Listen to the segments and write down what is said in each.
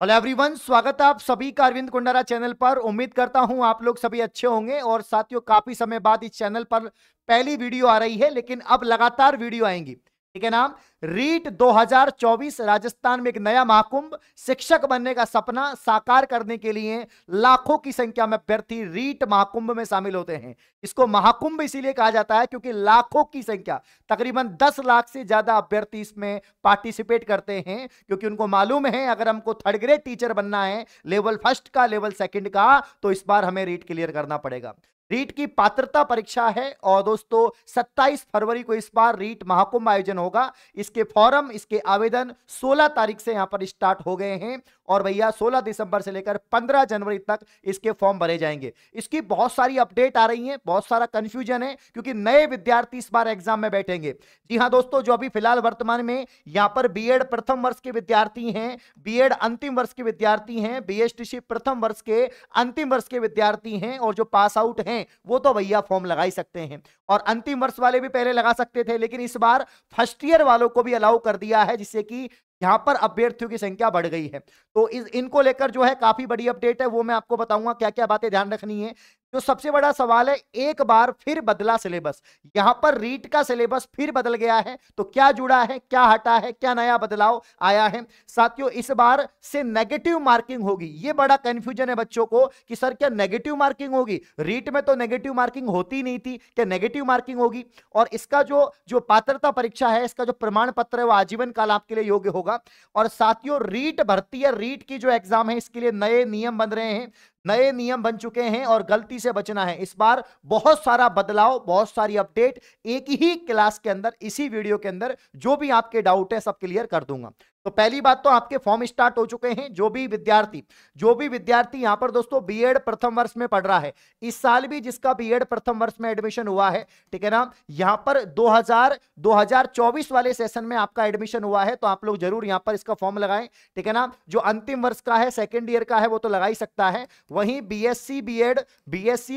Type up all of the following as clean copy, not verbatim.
Hello everyone, स्वागत है आप सभी का अरविंद कुंडारा चैनल पर। उम्मीद करता हूं आप लोग सभी अच्छे होंगे। और साथियों, काफी समय बाद इस चैनल पर पहली वीडियो आ रही है, लेकिन अब लगातार वीडियो आएंगी। ठीक है ना। रीट 2024 राजस्थान में एक नया महाकुंभ, शिक्षक बनने का सपना साकार करने के लिए लाखों की संख्या में अभ्यर्थी रीट महाकुंभ में शामिल होते हैं। इसको महाकुंभ इसीलिए कहा जाता है क्योंकि लाखों की संख्या, तकरीबन 10 लाख से ज्यादा अभ्यर्थी इसमें पार्टिसिपेट करते हैं, क्योंकि उनको मालूम है अगर हमको थर्ड ग्रेड टीचर बनना है, लेवल फर्स्ट का, लेवल सेकंड का, तो इस बार हमें रीट क्लियर करना पड़ेगा। रीट की पात्रता परीक्षा है और दोस्तों 27 फरवरी को इस बार रीट महाकुंभ आयोजन होगा। इसके फॉर्म, इसके आवेदन 16 तारीख से यहां पर स्टार्ट हो गए हैं और भैया 16 दिसंबर से लेकर 15 जनवरी तक इसके फॉर्म भरे जाएंगे। इसकी बहुत सारी अपडेट आ रही हैं, बहुत सारा कंफ्यूजन है क्योंकि नए विद्यार्थी इस बार एग्जाम में बैठेंगे। जी हां दोस्तों, जो अभी फिलहाल वर्तमान में यहां पर बीएड प्रथम वर्ष के विद्यार्थी हैं, बीएड अंतिम वर्ष के विद्यार्थी हैं, बीएसटीसी प्रथम वर्ष के अंतिम वर्ष के विद्यार्थी हैं और जो पास आउट हैं वो तो भैया फॉर्म लगा ही सकते हैं। और अंतिम वर्ष वाले भी पहले लगा सकते थे, लेकिन इस बार फर्स्ट ईयर वालों को भी अलाउ कर दिया है, जिससे कि यहां पर अभ्यर्थियों की संख्या बढ़ गई है। तो इनको लेकर जो है काफी बड़ी अपडेट है, वो मैं आपको बताऊंगा क्या क्या बातें ध्यान रखनी है। जो सबसे बड़ा सवाल है, एक बार फिर बदला सिलेबस। यहां पर रीट का सिलेबस फिर बदल गया है, तो क्या जुड़ा है, क्या हटा है, क्या नया बदलाव आया है। साथियों, इस बार से नेगेटिव मार्किंग होगी। ये बड़ा कंफ्यूजन है बच्चों को कि सर क्या नेगेटिव मार्किंग होगी? रीट में तो नेगेटिव मार्किंग होती नहीं थी, क्या नेगेटिव मार्किंग होगी? और इसका जो जो पात्रता परीक्षा है, इसका जो प्रमाण पत्र है वो आजीवन काल आपके लिए योग्य होगा। और साथियों, रीट भर्ती या रीट की जो एग्जाम है, इसके लिए नए नियम बन रहे हैं, नए नियम बन चुके हैं और गलती से बचना है। इस बार बहुत सारा बदलाव, बहुत सारी अपडेट एक ही क्लास के अंदर, इसी वीडियो के अंदर जो भी आपके डाउट है सब क्लियर कर दूंगा। तो पहली बात तो आपके फॉर्म स्टार्ट हो चुके हैं। जो भी विद्यार्थी यहां पर दोस्तों बीएड प्रथम वर्ष में पढ़ रहा है, इस साल भी जिसका बीएड प्रथम वर्ष में एडमिशन हुआ है, ठीक है ना, यहां पर 2024 वाले सेशन में आपका एडमिशन हुआ है, तो आप लोग जरूर यहां पर इसका फॉर्म लगाएं। ठीक है ना। जो अंतिम वर्ष का है, सेकेंड ईयर का है, वो तो लगा ही सकता है। वहीं बीएससी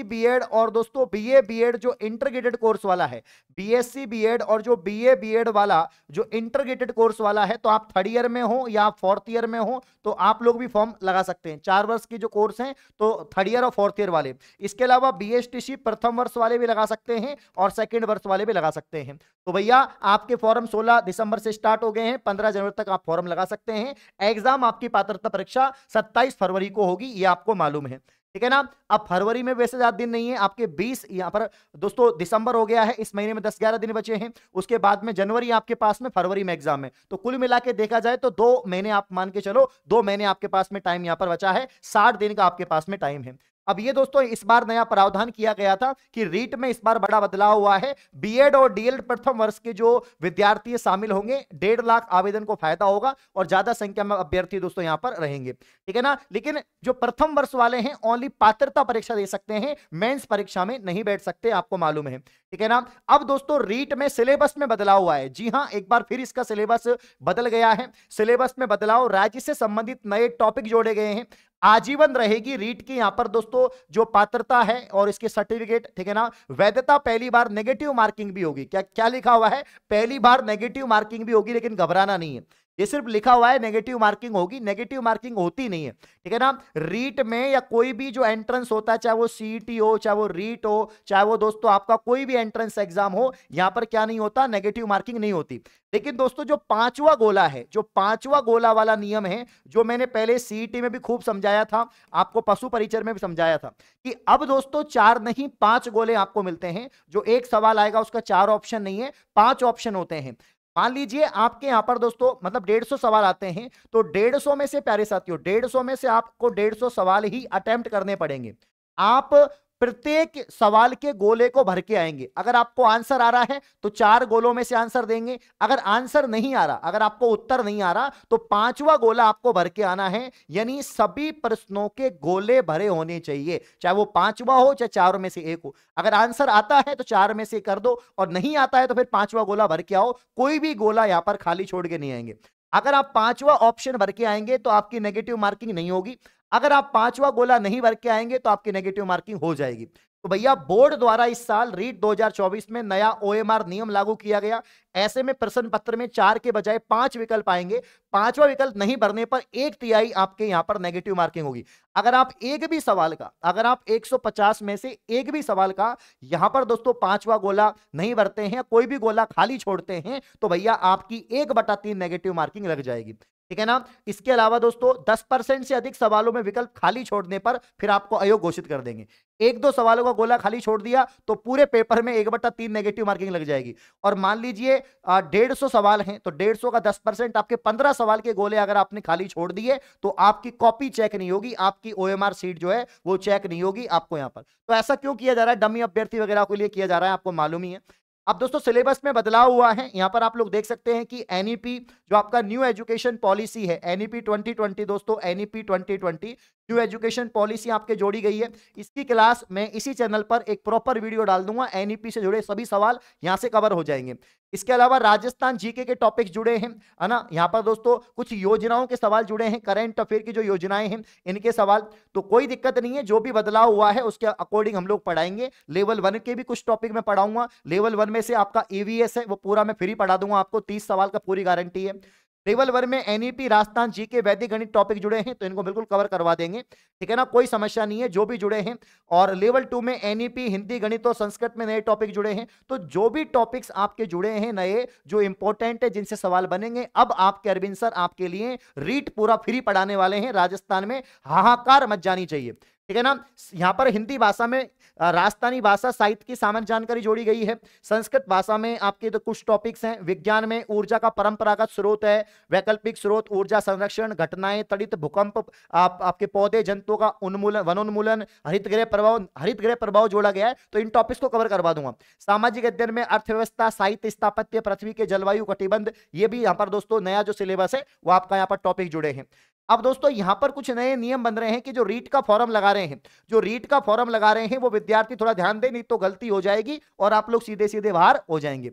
बीएड और दोस्तों बीए बीएड जो इंटीग्रेटेड कोर्स वाला है, बीएससी बीएड और जो बीए बीएड वाला जो इंटीग्रेटेड कोर्स वाला है, तो आप थर्ड ईयर में हो या फोर्थ ईयर में हो तो आप लोग भी फॉर्म लगा सकते हैं। 4 वर्ष की जो कोर्स हैं तो थर्ड ईयर और फोर्थ ईयर वाले, इसके अलावा बीएसटीसी प्रथम वर्ष वाले भी लगा सकते हैं और सेकंड वर्ष वाले भी लगा सकते हैं। तो भैया आपके फॉर्म 16 दिसंबर से स्टार्ट हो गए हैं, 15 जनवरी तक आप फॉर्म लगा सकते हैं। एग्जाम आपकी पात्रता परीक्षा 27 फरवरी को होगी, ये आपको मालूम है। ठीक है ना। अब फरवरी में वैसे ज्यादा दिन नहीं है, आपके 20 यहां पर दोस्तों दिसंबर हो गया है, इस महीने में 10-11 दिन बचे हैं। उसके बाद में जनवरी आपके पास में, फरवरी में एग्जाम है। तो कुल मिला के देखा जाए तो 2 महीने आप मान के चलो, 2 महीने आपके पास में टाइम यहां पर बचा है, 60 दिन का आपके पास में टाइम है। अब ये दोस्तों इस बार नया प्रावधान किया गया था कि रीट में इस बार बड़ा बदलाव हुआ है। बीएड और डीएलएड प्रथम वर्ष के जो विद्यार्थी शामिल होंगे, 1.5 लाख आवेदन को फायदा होगा और ज्यादा संख्या में अभ्यर्थी दोस्तों यहां पर रहेंगे। ठीक है ना। लेकिन जो प्रथम वर्ष वाले हैं ओनली पात्रता परीक्षा दे सकते हैं, मेंस परीक्षा में नहीं बैठ सकते, आपको मालूम है। ठीक है ना। अब दोस्तों रीट में सिलेबस में बदलाव हुआ है। जी हां, एक बार फिर इसका सिलेबस बदल गया है। सिलेबस में बदलाव, राज्य से संबंधित नए टॉपिक जोड़े गए हैं। आजीवन रहेगी रीट की यहां पर दोस्तों जो पात्रता है और इसके सर्टिफिकेट। ठीक है ना। वैधता, पहली बार नेगेटिव मार्किंग भी होगी। क्या क्या लिखा हुआ है? पहली बार नेगेटिव मार्किंग भी होगी, लेकिन घबराना नहीं है। ये सिर्फ लिखा हुआ है नेगेटिव मार्किंग होगी, नेगेटिव मार्किंग होती नहीं है। ठीक है ना। रीट में या कोई भी जो एंट्रेंस होता है, चाहे वो सीईटी हो, चाहे वो रीट हो, चाहे वो दोस्तों आपका कोई भी एंट्रेंस एग्जाम हो, यहां पर क्या नहीं होता, नेगेटिव मार्किंग नहीं होती। लेकिन दोस्तों जो 5वां गोला है, जो 5वां गोला वाला नियम है, जो मैंने पहले सीईटी में भी खूब समझाया था, आपको पशु परिचय में भी समझाया था कि अब दोस्तों 4 नहीं 5 गोले आपको मिलते हैं। जो एक सवाल आएगा उसका 4 ऑप्शन नहीं है, 5 ऑप्शन होते हैं। मान लीजिए आपके यहां पर दोस्तों मतलब 150 सवाल आते हैं, तो 150 में से, प्यारे साथियों, 150 में से आपको 150 सवाल ही अटेम्प्ट करने पड़ेंगे। आप प्रत्येक सवाल के गोले को भर के आएंगे। अगर आपको आंसर आ रहा है तो 4 गोलों में से आंसर देंगे। अगर आंसर नहीं आ रहा, अगर आपको उत्तर नहीं आ रहा, तो 5वां गोला आपको भर के आना है। यानी सभी प्रश्नों के गोले भरे होने चाहिए, चाहे वो 5वां हो चाहे 4 में से एक हो। अगर आंसर आता है तो 4 में से कर दो, और नहीं आता है तो फिर 5वां गोला भर के आओ। कोई भी गोला यहां पर खाली छोड़ के नहीं आएंगे। अगर आप 5वां ऑप्शन भर के आएंगे तो आपकी नेगेटिव मार्किंग नहीं होगी। अगर आप 5वां गोला नहीं भर के आएंगे तो आपकी नेगेटिव मार्किंग हो जाएगी। तो भैया बोर्ड द्वारा इस साल रीट 2024 में नया ओएमआर नियम लागू किया गया। ऐसे में प्रश्न पत्र में 4 के बजाय 5 विकल्प आएंगे। 5वां विकल्प नहीं भरने पर 1/3 आपके यहां पर नेगेटिव मार्किंग होगी। अगर आप एक भी सवाल का, अगर आप 150 में से एक भी सवाल का यहां पर दोस्तों 5वां गोला नहीं भरते हैं, कोई भी गोला खाली छोड़ते हैं, तो भैया आपकी 1/3 नेगेटिव मार्किंग लग जाएगी। ठीक है ना। इसके अलावा दोस्तों 10% से अधिक सवालों में विकल्प खाली छोड़ने पर फिर आपको अयोग्य घोषित कर देंगे। 1-2 सवालों का गोला खाली छोड़ दिया तो पूरे पेपर में 1/3 नेगेटिव मार्किंग लग जाएगी। और मान लीजिए 150 सवाल हैं तो 150 का 10%, आपके 15 सवाल के गोले अगर आपने खाली छोड़ दिए तो आपकी कॉपी चेक नहीं होगी, आपकी ओएमआर सीट जो है वो चेक नहीं होगी आपको यहां पर। तो ऐसा क्यों किया जा रहा है? डमी अभ्यर्थी वगैरह के लिए किया जा रहा है, आपको मालूम ही है। अब दोस्तों सिलेबस में बदलाव हुआ है। यहां पर आप लोग देख सकते हैं कि एनईपी जो आपका न्यू एजुकेशन पॉलिसी है, एनईपी 2020 दोस्तों, एनईपी 2020 न्यू एजुकेशन पॉलिसी आपके जोड़ी गई है। इसकी क्लास मैं इसी चैनल पर एक प्रॉपर वीडियो डाल दूंगा, एनईपी से जुड़े सभी सवाल यहां से कवर हो जाएंगे। इसके अलावा राजस्थान जीके के टॉपिक्स जुड़े हैं, है ना। यहां पर दोस्तों कुछ योजनाओं के सवाल जुड़े हैं, करंट अफेयर की जो योजनाएं हैं इनके सवाल। तो कोई दिक्कत नहीं है, जो भी बदलाव हुआ है उसके अकॉर्डिंग हम लोग पढ़ाएंगे। लेवल 1 के भी कुछ टॉपिक में पढ़ाऊंगा। लेवल 1 में से आपका ईवीएस है वो पूरा मैं फ्री पढ़ा दूंगा आपको, 30 सवाल का पूरी गारंटी है। लेवल 1 में एनईपी, राजस्थान जीके, वैदिक गणित टॉपिक जुड़े हैं तो इनको बिल्कुल कवर करवा देंगे। ठीक है ना, कोई समस्या नहीं है, जो भी जुड़े हैं। और लेवल 2 में एनईपी, हिंदी, गणित और संस्कृत में नए टॉपिक जुड़े हैं। तो जो भी टॉपिक्स आपके जुड़े हैं नए, जो इंपॉर्टेंट है, जिनसे सवाल बनेंगे, अब आपके अरविंद सर आपके लिए रीट पूरा फ्री पढ़ाने वाले हैं। राजस्थान में हाहाकार मच जानी चाहिए। ठीक है ना। यहां पर हिंदी भाषा में राजस्थानी भाषा साहित्य की सामान्य जानकारी जोड़ी गई है। संस्कृत भाषा में आपके तो कुछ टॉपिक्स हैं। विज्ञान में ऊर्जा का परंपरागत स्रोत है, वैकल्पिक स्रोत, ऊर्जा संरक्षण, घटनाएं, तड़ित भूकंप, आपके पौधे जंतुओं का उन्मूलन, वनोन्मूलन, हरित गृह प्रभाव जोड़ा गया है। तो इन टॉपिक्स को कवर करवा दूंगा। सामाजिक अध्ययन में अर्थव्यवस्था, साहित्य, स्थापत्य, पृथ्वी के जलवायु, कटिबंध, ये भी यहाँ पर दोस्तों नया जो सिलेबस है वो आपका यहाँ पर टॉपिक जुड़े हैं। अब दोस्तों यहां पर कुछ नए नियम बन रहे हैं कि जो रीट का फॉर्म लगा रहे हैं, जो रीट का फॉर्म लगा रहे हैं वो विद्यार्थी थोड़ा ध्यान दें, नहीं तो गलती हो जाएगी और आप लोग सीधे सीधे बाहर हो जाएंगे।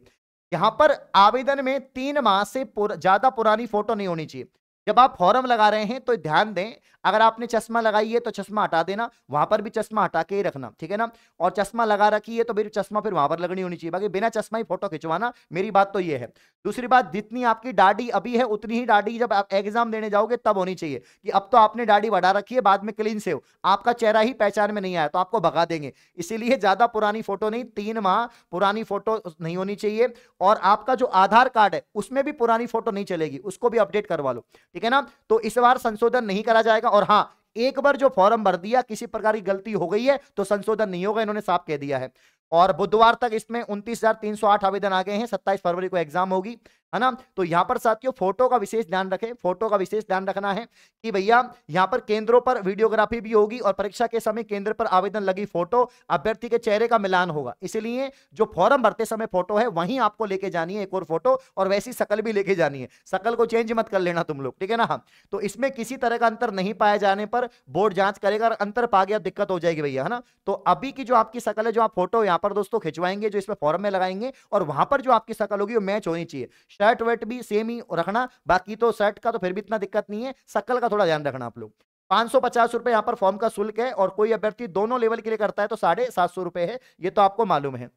यहां पर आवेदन में 3 माह से ज्यादा पुरानी फोटो नहीं होनी चाहिए। जब आप फॉर्म लगा रहे हैं तो ध्यान दें, अगर आपने चश्मा लगाई है तो चश्मा हटा देना, वहां पर भी चश्मा हटा के ही रखना। ठीक है ना। और चश्मा लगा रखी है तो फिर चश्मा फिर वहां पर लगनी होनी चाहिए, बाकी बिना चश्मा ही फोटो खिंचवाना। मेरी बात तो ये है। दूसरी बात, जितनी आपकी दाढ़ी अभी है उतनी ही दाढ़ी जब आप एग्जाम देने जाओगे तब होनी चाहिए। कि अब तो आपने दाढ़ी बढ़ा रखी है, बाद में क्लीन से हो, आपका चेहरा ही पहचान में नहीं आया तो आपको भगा देंगे। इसीलिए ज्यादा पुरानी फोटो नहीं, 3 माह पुरानी फोटो नहीं होनी चाहिए। और आपका जो आधार कार्ड है उसमें भी पुरानी फोटो नहीं चलेगी, उसको भी अपडेट करवा लो। ठीक है ना। तो इस बार संशोधन नहीं करा जाएगा। और हाँ, एक बार जो फॉर्म भर दिया किसी प्रकार की गलती हो गई है तो संशोधन नहीं होगा, इन्होंने साफ कह दिया है। और बुधवार तक इसमें 29,308 आवेदन आ गए हैं। 27 फरवरी को एग्जाम होगी, है ना। तो यहां पर साथियों फोटो का विशेष ध्यान रखें। फोटो का विशेष ध्यान रखना है कि भैया यहां पर केंद्रों पर वीडियोग्राफी भी होगी और परीक्षा के समय केंद्र पर आवेदन लगी फोटो अभ्यर्थी के चेहरे का मिलान होगा। इसलिए जो फॉर्म भरते समय फोटो है वहीं आपको लेके जानी है एक और फोटो, और वैसी शकल भी लेके जानी है। शकल को चेंज मत कर लेना तुम लोग, ठीक है ना। तो इसमें किसी तरह का अंतर नहीं पाए जाने पर बोर्ड जांच करेगा, और अंतर पा गया दिक्कत हो जाएगी भैया, है ना। तो अभी की जो आपकी शकल है, जो आप फोटो यहां पर दोस्तों खिंचवाएंगे, जो इसमें फॉर्म में लगाएंगे, और वहां पर जो आपकी शकल होगी वो मैच होनी चाहिए। शर्ट वर्ट भी सेम ही रखना, बाकी तो शर्ट का तो फिर भी इतना दिक्कत नहीं है, शकल का थोड़ा ध्यान रखना आप लोग। 550 रुपए यहां पर फॉर्म का शुल्क है, और कोई अभ्यर्थी दोनों लेवल के लिए करता है तो 750 रुपए है, ये तो आपको मालूम है।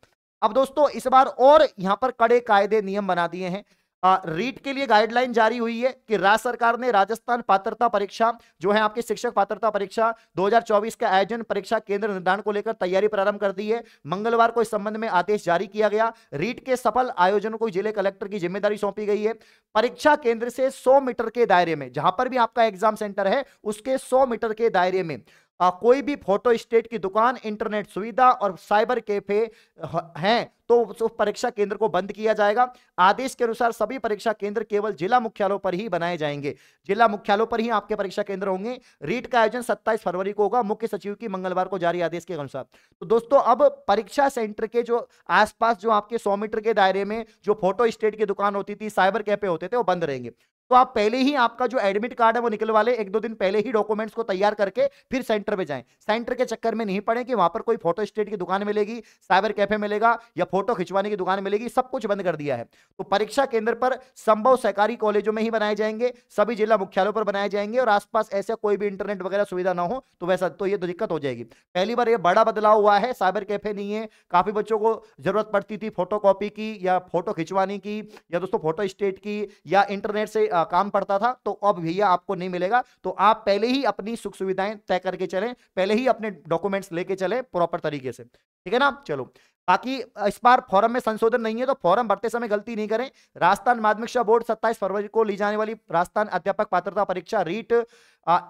अब दोस्तों इस बार और यहां पर कड़े कायदे नियम बना दिए हैं। रीट के लिए गाइडलाइन जारी हुई है कि राज्य सरकार ने राजस्थान पात्रता परीक्षा जो है आपकी शिक्षक पात्रता परीक्षा 2024 का आयोजन परीक्षा केंद्र निर्धारण को लेकर तैयारी प्रारंभ कर दी है। मंगलवार को इस संबंध में आदेश जारी किया गया। रीट के सफल आयोजन को जिले कलेक्टर की जिम्मेदारी सौंपी गई है। परीक्षा केंद्र से 100 मीटर के दायरे में, जहां पर भी आपका एग्जाम सेंटर है उसके 100 मीटर के दायरे में कोई भी फोटो स्टेट की दुकान, इंटरनेट सुविधा और साइबर कैफे हैं तो उस परीक्षा केंद्र को बंद किया जाएगा। आदेश के अनुसार सभी परीक्षा केंद्र केवल जिला मुख्यालयों पर ही बनाए जाएंगे। जिला मुख्यालयों पर ही आपके परीक्षा केंद्र होंगे। रीट का आयोजन 27 फरवरी को होगा, मुख्य सचिव की मंगलवार को जारी आदेश के अनुसार। तो दोस्तों अब परीक्षा सेंटर के जो आसपास जो आपके 100 मीटर के दायरे में जो फोटो स्टेट की दुकान होती थी, साइबर कैफे होते थे, वो बंद रहेंगे। तो आप पहले ही आपका जो एडमिट कार्ड है वो निकलवा ले, 1-2 दिन पहले ही डॉक्यूमेंट्स को तैयार करके फिर सेंटर पे जाएं। सेंटर के चक्कर में नहीं पड़े कि वहां पर कोई फोटो स्टेट की दुकान मिलेगी, साइबर कैफे मिलेगा या फोटो खिंचवाने की दुकान मिलेगी, सब कुछ बंद कर दिया है। तो परीक्षा केंद्र पर संभव सरकारी कॉलेजों में ही बनाए जाएंगे, सभी जिला मुख्यालयों पर बनाए जाएंगे और आसपास ऐसा कोई भी इंटरनेट वगैरह सुविधा ना हो तो वैसा तो ये तो दिक्कत हो जाएगी। पहली बार ये बड़ा बदलाव हुआ है, साइबर कैफे नहीं है। काफी बच्चों को जरूरत पड़ती थी फोटो कॉपी की या फोटो खिंचवाने की या दोस्तों फोटो स्टेट की या इंटरनेट से काम पड़ता था, तो अब भैया आपको नहीं मिलेगा। तो आप पहले ही अपनी सुख सुविधाएं तय करके चलें, पहले ही अपने डॉक्यूमेंट्स लेके चलें प्रॉपर तरीके से, ठीक है ना। चलो बाकी इस बार फॉर्म में संशोधन नहीं है, तो फॉर्म भरते समय गलती नहीं करें। राजस्थान माध्यमिक शिक्षा बोर्ड 27 फरवरी को ली जाने वाली राजस्थान अध्यापक पात्रता परीक्षा रीट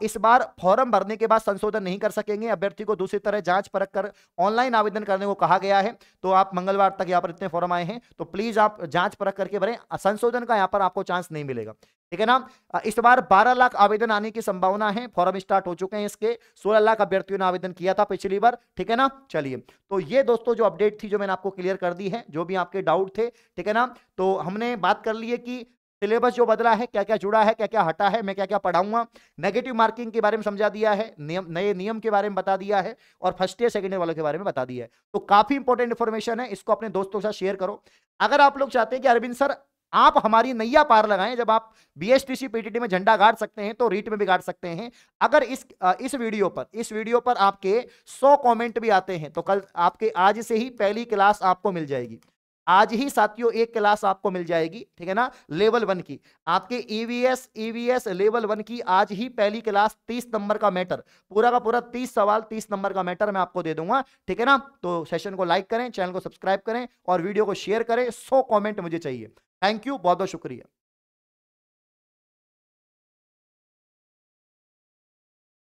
इस बार फॉर्म भरने के बाद संशोधन नहीं कर सकेंगे। अभ्यर्थी को दूसरी तरह जांच परख कर ऑनलाइन आवेदन करने को कहा गया है। तो आप मंगलवार तक यहाँ पर इतने फॉर्म आए हैं, तो प्लीज आप जांच परख करके भरें, संशोधन का यहाँ पर आपको चांस नहीं मिलेगा, ठीक है ना। इस बार 12 लाख आवेदन आने की संभावना है, फॉर्म स्टार्ट हो चुके हैं इसके, 16 लाख अभ्यर्थियों ने आवेदन किया था पिछली बार, ठीक है ना। चलिए, तो ये दोस्तों जो अपडेट थी जो मैंने आपको क्लियर कर दी है, जो भी आपके डाउट थे, ठीक है ना। तो हमने बात कर ली है कि सिलेबस जो बदला है, क्या क्या जुड़ा है, क्या क्या हटा है, मैं क्या क्या पढ़ाऊंगा, नेगेटिव मार्किंग के बारे में समझा दिया है, नए नियम के बारे में बता दिया है और फर्स्ट ईयर सेकंड ईयर वालों के बारे में बता दिया है। तो काफी इंपॉर्टेंट इंफॉर्मेशन है, इसको अपने दोस्तों के साथ शेयर करो। अगर आप लोग चाहते हैं कि अरविंद सर आप हमारी नैया पार लगाएं, जब आप बीएसटीसी पीटीटी में झंडा गाड़ सकते हैं तो रीट में भी गाड़ सकते हैं। अगर इस वीडियो पर आपके 100 कमेंट भी आते हैं तो कल आपके आज से ही पहली क्लास आपको मिल जाएगी। आज ही साथियों एक क्लास आपको मिल जाएगी, ठीक है ना, लेवल 1 की, आपके ईवीएस लेवल 1 की आज ही पहली क्लास 30 नंबर का मैटर, पूरा का पूरा 30 सवाल 30 नंबर का मैटर मैं आपको दे दूंगा, ठीक है ना। तो सेशन को लाइक करें, चैनल को सब्सक्राइब करें और वीडियो को शेयर करें, 100 कमेंट मुझे चाहिए। थैंक यू, बहुत बहुत शुक्रिया।